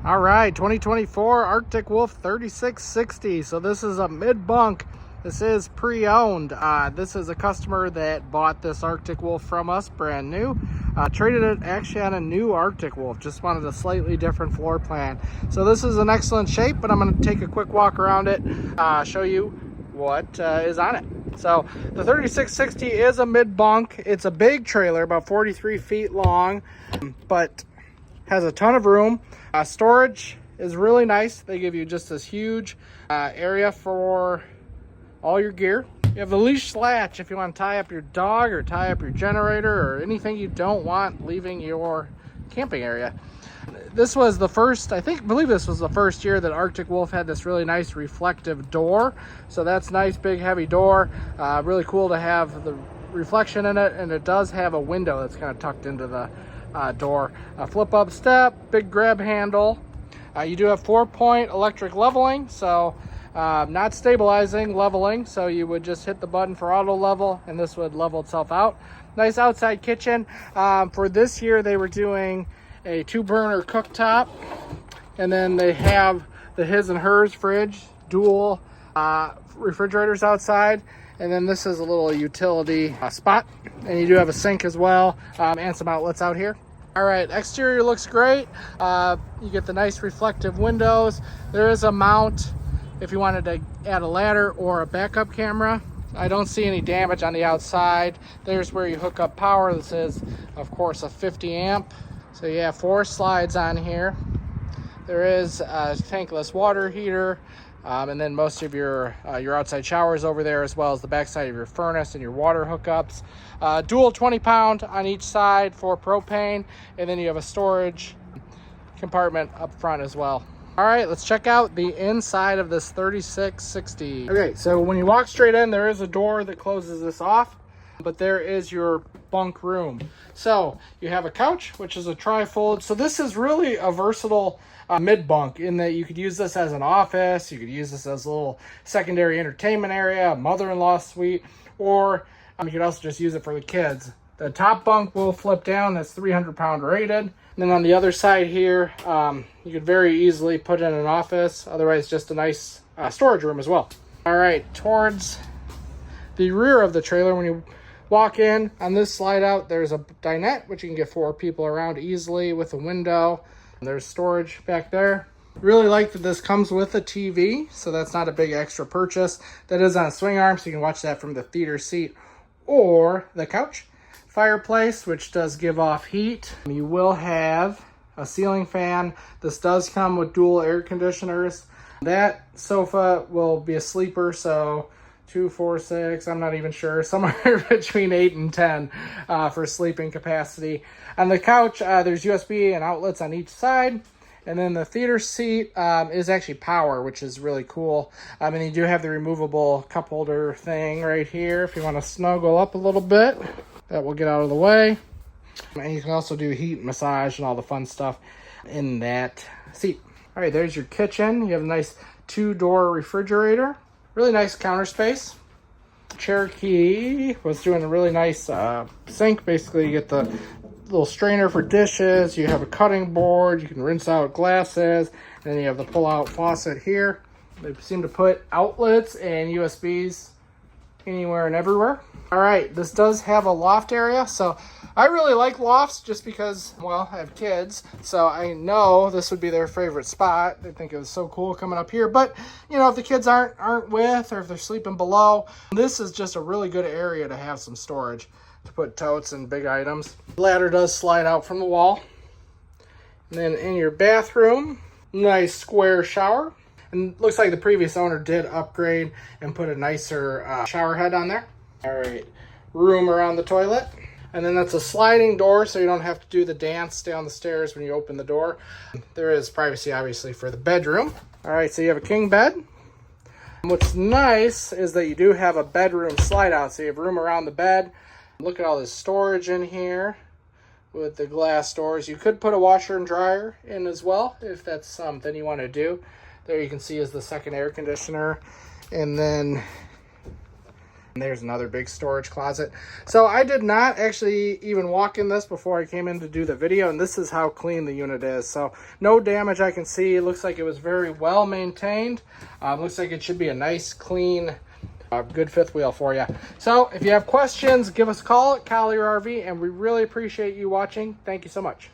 All right, 2024 Arctic Wolf 3660. So this is a mid-bunk. This is pre-owned. This is a customer that bought this Arctic Wolf from us, brand new. Traded it actually on a new Arctic Wolf. Just wanted a slightly different floor plan. So this is in excellent shape, but I'm going to take a quick walk around it, show you what is on it. So the 3660 is a mid-bunk. It's a big trailer, about 43 feet long, but has a ton of room. Storage is really nice. They give you just this huge area for all your gear. You have the leash latch if you want to tie up your dog or tie up your generator or anything you don't want leaving your camping area. This was the first, believe this was the first year that Arctic Wolf had this really nice reflective door. So that's nice, big, heavy door. Really cool to have the reflection in it, and it does have a window that's kind of tucked into the door. Flip up step, big grab handle. You do have 4-point electric leveling, so not stabilizing, leveling. So you would just hit the button for auto level and this would level itself out. Nice outside kitchen. For this year they were doing a 2-burner cooktop, and then they have the his and hers fridge, dual refrigerators outside. And then this is a little utility spot, and you do have a sink as well, and some outlets out here. All right, exterior looks great. You get the nice reflective windows. There is a mount if you wanted to add a ladder or a backup camera. I don't see any damage on the outside. There's where you hook up power. This is, of course, a 50 amp. So you have 4 slides on here. There is a tankless water heater. And then most of your outside showers over there, as well as the backside of your furnace and your water hookups. Dual 20-pound on each side for propane, and then you have a storage compartment up front as well. All right, let's check out the inside of this 3660. Okay, so when you walk straight in, there is a door that closes this off, but there is your bunk room. So you have a couch, which is a tri-fold. So this is really a versatile mid-bunk in that you could use this as an office, you could use this as a little secondary entertainment area, a mother-in-law suite, or you could also just use it for the kids. The top bunk will flip down. That's 300-pound rated. And then on the other side here, you could very easily put in an office, otherwise just a nice storage room as well. All right, towards the rear of the trailer, when you walk in on this slide out, there's a dinette, which you can get 4 people around easily with a window. There's storage back there. Really like that this comes with a TV, so that's not a big extra purchase. That is on a swing arm, so you can watch that from the theater seat or the couch. Fireplace, which does give off heat. You will have a ceiling fan. This does come with dual air conditioners. That sofa will be a sleeper, so 2, 4, 6, I'm not even sure, somewhere between 8 and 10 for sleeping capacity. On the couch, there's USB and outlets on each side. And then the theater seat is actually power, which is really cool. And you do have the removable cup holder thing right here if you want to snuggle up a little bit. That will get out of the way. And you can also do heat massage and all the fun stuff in that seat. All right, there's your kitchen. You have a nice 2-door refrigerator. Really nice counter space. Cherokee was doing a really nice sink. Basically, you get the little strainer for dishes. You have a cutting board. You can rinse out glasses. And then you have the pull-out faucet here. They seem to put outlets and USBs anywhere and everywhere. All right, this does have a loft area. So I really like lofts just because, well, I have kids, so I know this would be their favorite spot. They think it was so cool coming up here. But, you know, if the kids aren't with, or if they're sleeping below, this is just a really good area to have some storage, to put totes and big items. The ladder does slide out from the wall. And then in your bathroom, nice square shower. And looks like the previous owner did upgrade and put a nicer shower head on there. All right, room around the toilet. And then that's a sliding door, so you don't have to do the dance down the stairs when you open the door. There is privacy, obviously, for the bedroom. All right, so you have a king bed. What's nice is that you do have a bedroom slide out, so you have room around the bed. Look at all this storage in here with the glass doors. You could put a washer and dryer in as well, if that's something you want to do. There you can see is the second air conditioner. And then There's another big storage closet. So I did not actually even walk in this before I came in to do the video, and this is how clean the unit is. So no damage I can see. It looks like it was very well maintained. Looks like it should be a nice, clean, good fifth wheel for you. So if you have questions, give us a call at Collier RV, and we really appreciate you watching. Thank you so much.